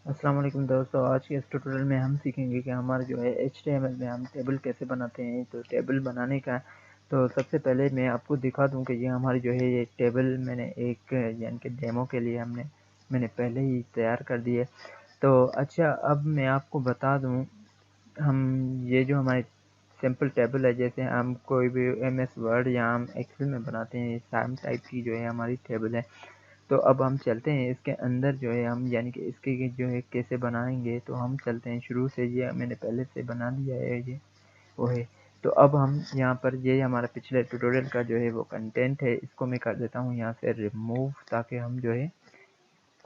अस्सलाम वालेकुम दोस्तों। आज के इस ट्यूटोरियल में हम सीखेंगे कि हमारा जो है HTML में हम टेबल कैसे बनाते हैं। तो टेबल बनाने का तो सबसे पहले मैं आपको दिखा दूं कि ये हमारी जो है ये टेबल मैंने एक यानी कि डेमो के लिए मैंने पहले ही तैयार कर दी है। तो अच्छा, अब मैं आपको बता दूं, हम ये जो हमारी सिंपल टेबल है, जैसे हम कोई भी MS वर्ड या हम एक्सेल में बनाते हैं, सेम टाइप की जो है हमारी टेबल है। तो अब हम चलते हैं इसके अंदर जो है हम यानी कि इसके जो है कैसे बनाएंगे। तो हम चलते हैं शुरू से, ये मैंने पहले से बना दिया है ये वो है। तो अब हम यहाँ पर ये हमारा पिछले ट्यूटोरियल का जो है वो कंटेंट है, इसको मैं कर देता हूँ यहाँ से रिमूव, ताकि हम जो है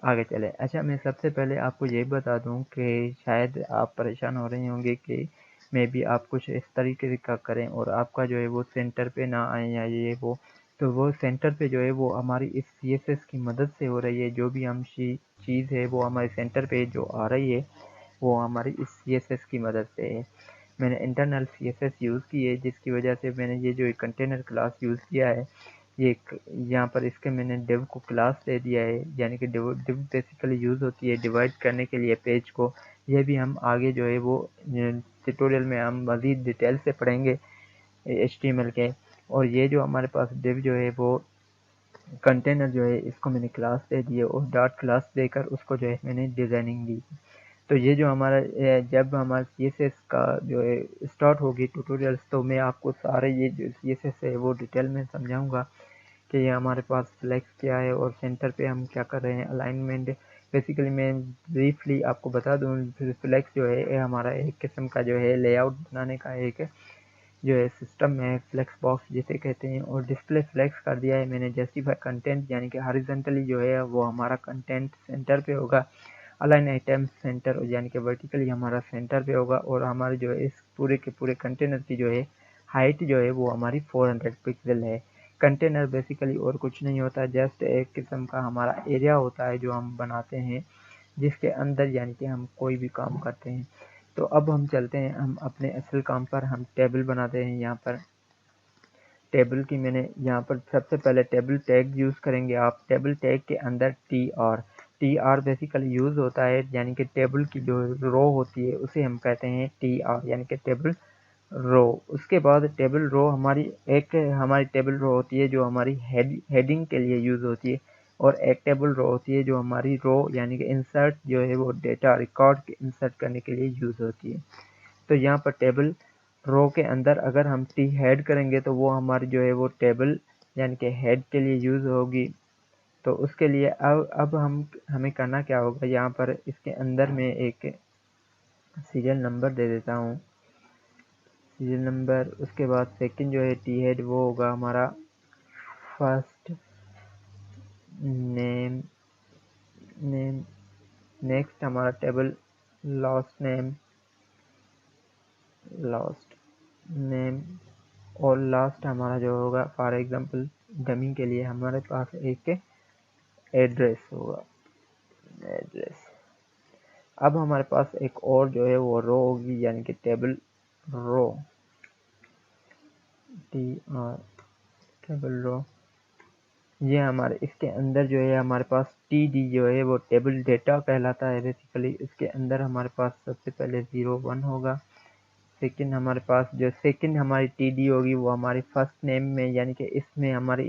आगे चले। अच्छा, मैं सबसे पहले आपको ये बता दूं कि शायद आप परेशान हो रहे होंगे कि मैं भी आप कुछ इस तरीके का करें और आपका जो है वो सेंटर पे ना आए या ये वो। तो वो सेंटर पे जो है वो हमारी इस CSS की मदद से हो रही है। जो भी हम चीज़ है वो हमारे सेंटर पे जो आ रही है वो हमारी इस CSS की मदद से है। मैंने इंटरनल CSS यूज़ की है, जिसकी वजह से मैंने ये जो कंटेनर क्लास यूज़ किया है, ये यहाँ पर इसके मैंने डिव को क्लास दे दिया है। यानी कि डिव बेसिकली यूज़ होती है डिवाइड करने के लिए पेज को। यह भी हम आगे जो है वो ट्यूटोरियल में हम मज़ीद डिटेल से पढ़ेंगे HTML के। और ये जो हमारे पास डिव जो है वो कंटेनर जो है, इसको मैंने क्लास दे दी है और डॉट क्लास देकर उसको जो है मैंने डिज़ाइनिंग दी। तो ये जो हमारा जब हमारा CSS का जो है स्टार्ट होगी ट्यूटोरियल्स, तो मैं आपको सारे ये जो CSS है वो डिटेल में समझाऊंगा कि ये हमारे पास फ्लेक्स क्या है और सेंटर पे हम क्या कर रहे हैं, अलाइनमेंट। बेसिकली मैं ब्रीफली आपको बता दूं, फ्लेक्स जो है ये हमारा एक किस्म का जो है लेआउट बनाने का एक जो है सिस्टम है, फ्लेक्स बॉक्स जिसे कहते हैं। और डिस्प्ले फ्लेक्स कर दिया है मैंने जस्टिफाई कंटेंट, यानी कि हॉरिजॉन्टली जो है वो हमारा कंटेंट सेंटर पे होगा। अलाइन आइटम सेंटर यानी कि वर्टिकली हमारा सेंटर पे होगा। और हमारे जो है इस पूरे के पूरे कंटेनर की जो है हाइट जो है वो हमारी 400 पिक्सल है। कंटेनर बेसिकली और कुछ नहीं होता, जस्ट एक किस्म का हमारा एरिया होता है जो हम बनाते हैं, जिसके अंदर यानी कि हम कोई भी काम करते हैं। तो अब हम चलते हैं हम अपने असल काम पर, हम टेबल बनाते हैं। यहाँ पर टेबल की मैंने यहाँ पर सबसे पहले टेबल टैग यूज़ करेंगे। आप टेबल टैग के अंदर टी आर बेसिकली यूज़ होता है, यानी कि टेबल की जो रो होती है उसे हम कहते हैं TR, यानी कि टेबल रो। उसके बाद टेबल रो हमारी टेबल रो होती है जो हमारी हेडिंग के लिए यूज़ होती है। और एक टेबल रो होती है जो हमारी रो यानी कि इंसर्ट जो है वो डेटा रिकॉर्ड के इंसर्ट करने के लिए यूज़ होती है। तो यहाँ पर टेबल रो के अंदर अगर हम टी हेड करेंगे तो वो हमारी जो है वो टेबल यानी कि हेड के लिए यूज़ होगी। तो उसके लिए अब हमें करना क्या होगा, यहाँ पर इसके अंदर में एक सीरियल नंबर दे देता हूँ, सीरियल नंबर। उसके बाद सेकंड जो है टी हेड वो होगा हमारा फर्स्ट नेम नेम। नेक्स्ट हमारा टेबल लास्ट नेम। और लास्ट हमारा जो होगा, फॉर एग्जांपल डमी के लिए हमारे पास एक एड्रेस होगा, एड्रेस। अब हमारे पास एक और जो है वो रो होगी, यानी कि table row, TR, table row. ये हमारे इसके अंदर जो है हमारे पास TD जो है वो टेबल डेटा कहलाता है बेसिकली। इसके अंदर हमारे पास सबसे पहले 01 होगा। सेकंड हमारे पास जो सेकंड हमारी TD होगी वो हमारी फर्स्ट नेम में, यानी कि इसमें हमारी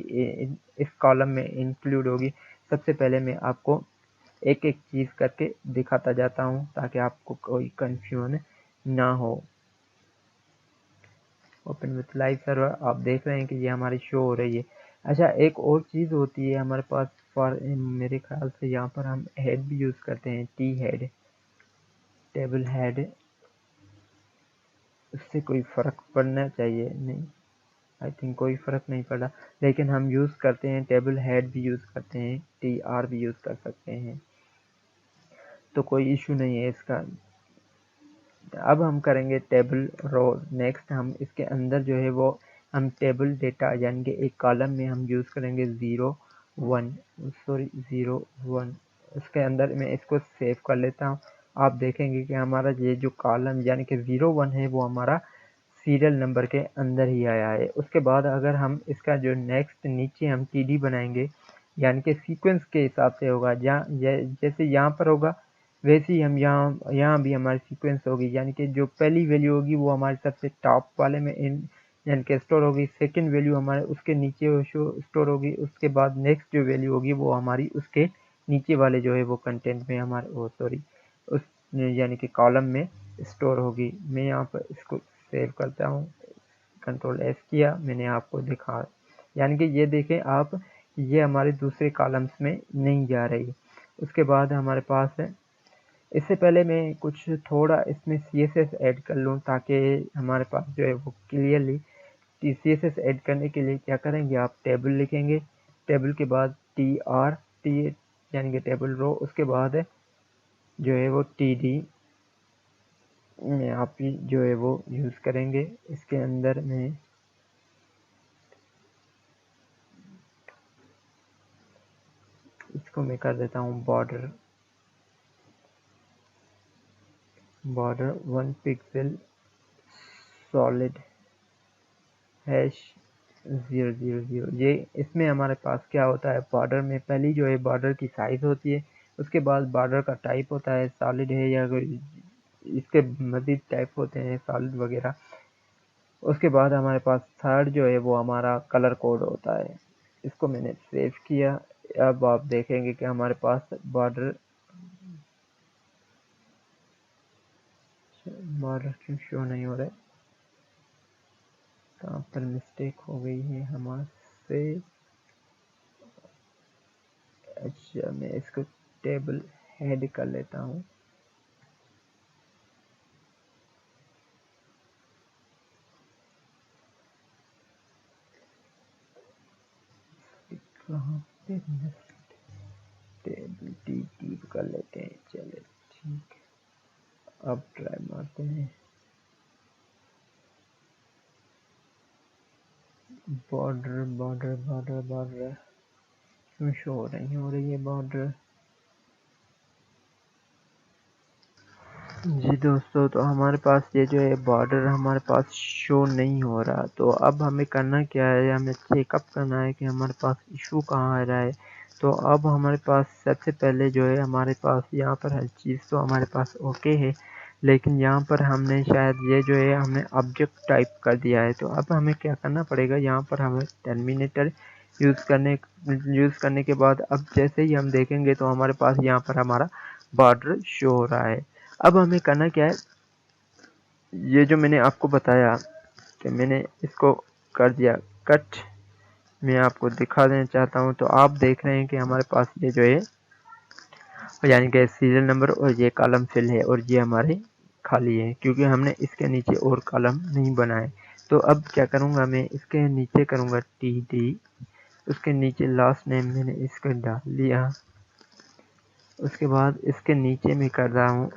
इस कॉलम में इंक्लूड होगी। सबसे पहले मैं आपको एक एक चीज़ करके दिखाता जाता हूँ ताकि आपको कोई कंफ्यूजन ना हो। ओपन विथ लाइव सर्वर, आप देख रहे हैं कि ये हमारी शो हो रही है। अच्छा, एक और चीज़ होती है हमारे पास, फॉर मेरे ख्याल से यहाँ पर हम हेड भी यूज़ करते हैं, टी हेड, टेबल हेड। उससे कोई फ़र्क पड़ना चाहिए नहीं, आई थिंक कोई फ़र्क नहीं पड़ा, लेकिन हम यूज़ करते हैं टेबल हेड भी यूज़ करते हैं, TR भी यूज़ कर सकते हैं, तो कोई इशू नहीं है इसका। अब हम करेंगे टेबल रो। नेक्स्ट हम इसके अंदर जो है वो हम टेबल डेटा यानी कि एक कॉलम में हम यूज़ करेंगे 01। उसके अंदर मैं इसको सेव कर लेता हूँ। आप देखेंगे कि हमारा ये जो कॉलम यानी कि 01 है वो हमारा सीरियल नंबर के अंदर ही आया है। उसके बाद अगर हम इसका जो नेक्स्ट नीचे हम TD बनाएंगे, यानी कि सीक्वेंस के हिसाब से होगा, जहाँ जैसे यहाँ पर होगा, वैसे ही हम यहाँ भी हमारी सीक्वेंस होगी, यानी कि जो पहली वैल्यू होगी वो हमारे सबसे टॉप वाले में यानी कि स्टोर होगी, सेकंड वैल्यू हमारे उसके नीचे स्टोर होगी, उसके बाद नेक्स्ट जो वैल्यू होगी वो हमारी उसके नीचे वाले जो है वो कंटेंट में हमारे उस यानी कि कॉलम में स्टोर होगी। मैं यहाँ पर इसको सेव करता हूँ, कंट्रोल एस किया, मैंने आपको दिखा, यानी कि ये देखें आप, ये हमारे दूसरे कॉलम्स में नहीं जा रही। उसके बाद हमारे पास है, इससे पहले मैं कुछ थोड़ा इसमें CSS ऐड कर लूँ ताकि हमारे पास जो है वो क्लियरली, CSS ऐड करने के लिए क्या करेंगे आप, टेबल लिखेंगे, टेबल के बाद TR यानी कि टेबल रो, उसके बाद जो है वो TD में आप जो है वो यूज़ करेंगे। इसके अंदर में इसको मैं कर देता हूँ बॉर्डर 1 पिक्सल सॉलिड #000। ये इसमें हमारे पास क्या होता है, बॉर्डर में पहली जो है बॉर्डर की साइज होती है, उसके बाद बॉर्डर का टाइप होता है, सॉलिड है या कोई इसके मज़ीद टाइप होते हैं सॉलिड वगैरह। उसके बाद हमारे पास थर्ड जो है वो हमारा कलर कोड होता है। इसको मैंने सेव किया। अब आप देखेंगे कि हमारे पास बॉर्डर क्यों शो नहीं हो रहा है, कहाँ पर मिस्टेक हो गई है हमारे। अच्छा, मैं इसको टेबल हेड कर लेता हूँ। कहाँ पे टेबल टी कर लेते हैं, चले ठीक है। अब ट्राई मारते हैं, बॉर्डर क्यों शो नहीं हो रही है बॉर्डर। जी दोस्तों, तो हमारे पास ये जो है बॉर्डर हमारे पास शो नहीं हो रहा। तो अब हमें करना क्या है, हमें चेकअप करना है कि हमारे पास इशू कहाँ आ रहा है। तो अब हमारे पास सबसे पहले जो है हमारे पास यहाँ पर हर चीज़ तो हमारे पास ओके है, लेकिन यहाँ पर हमने शायद ये जो है हमने ऑब्जेक्ट टाइप कर दिया है। तो अब हमें क्या करना पड़ेगा, यहाँ पर हमें टर्मिनेटर यूज़ करने के बाद अब जैसे ही हम देखेंगे तो हमारे पास यहाँ पर हमारा बॉर्डर शो हो रहा है। अब हमें करना क्या है, ये जो मैंने आपको बताया कि मैंने इसको कर दिया कट, मैं आपको दिखा देना चाहता हूँ। तो आप देख रहे हैं कि हमारे पास ये जो है यानी कि सीरियल नंबर और ये कॉलम फिल है और ये हमारे खाली है, क्योंकि हमने इसके नीचे और कॉलम नहीं बनाए। तो अब क्या करूँगा, मैं इसके नीचे करूँगा TD, उसके नीचे लास्ट नेम मैंने इसका डाल लिया। उसके बाद इसके नीचे मैं कर रहा हूँ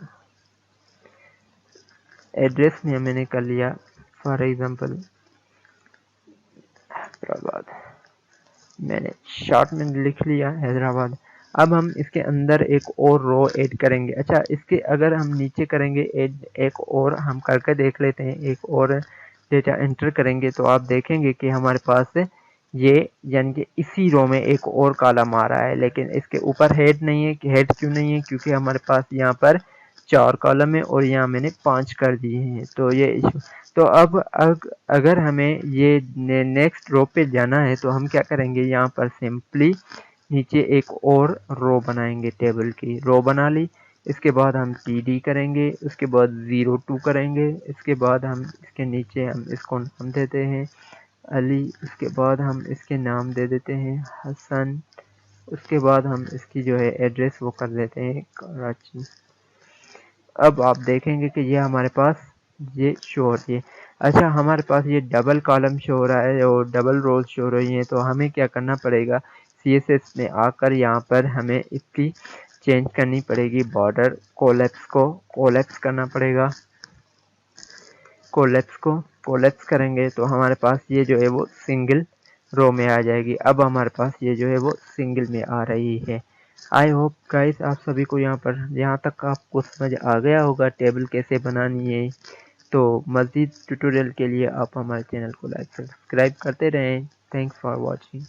एड्रेस में मैंने कर लिया, फॉर एग्जांपल हैदराबाद, मैंने शॉर्ट में लिख लिया हैदराबाद। अब हम इसके अंदर एक और रो ऐड करेंगे। अच्छा, इसके अगर हम नीचे करेंगे ऐड, एक और हम करके देख लेते हैं, एक और डेटा एंटर करेंगे तो आप देखेंगे कि हमारे पास ये यानी कि इसी रो में एक और कॉलम आ रहा है, लेकिन इसके ऊपर हेड नहीं है। हेड क्यों नहीं है, क्योंकि हमारे पास यहाँ पर 4 कॉलम है और यहाँ मैंने 5 कर दिए हैं। तो ये इशू, तो अब अगर हमें ये नेक्स्ट रो पे जाना है तो हम क्या करेंगे, यहाँ पर सिंपली नीचे एक और रो बनाएंगे, टेबल की रो बना ली। इसके बाद हम TD करेंगे, उसके बाद 02 करेंगे, इसके बाद हम इसके नीचे हम इसको नाम देते हैं अली, उसके बाद हम इसके नाम दे देते हैं हसन, उसके बाद हम इसकी जो है एड्रेस वो कर देते हैं कराची। अब आप देखेंगे कि ये हमारे पास ये शो हो रही है। अच्छा, हमारे पास ये डबल कॉलम शो हो रहा है और डबल रोज शो हो रही हैं, तो हमें क्या करना पड़ेगा, CSS में आकर यहाँ पर हमें इसकी चेंज करनी पड़ेगी, बॉर्डर कोलैप्स करना पड़ेगा। कोलैप्स करेंगे तो हमारे पास ये जो है वो सिंगल रो में आ जाएगी। अब हमारे पास ये जो है वो सिंगल में आ रही है। आई होप गाइस आप सभी को यहाँ तक आपको समझ आ गया होगा टेबल कैसे बनानी है। तो मज़ीद ट्यूटोरियल के लिए आप हमारे चैनल को लाइक सब्सक्राइब करते रहें। Thanks for watching.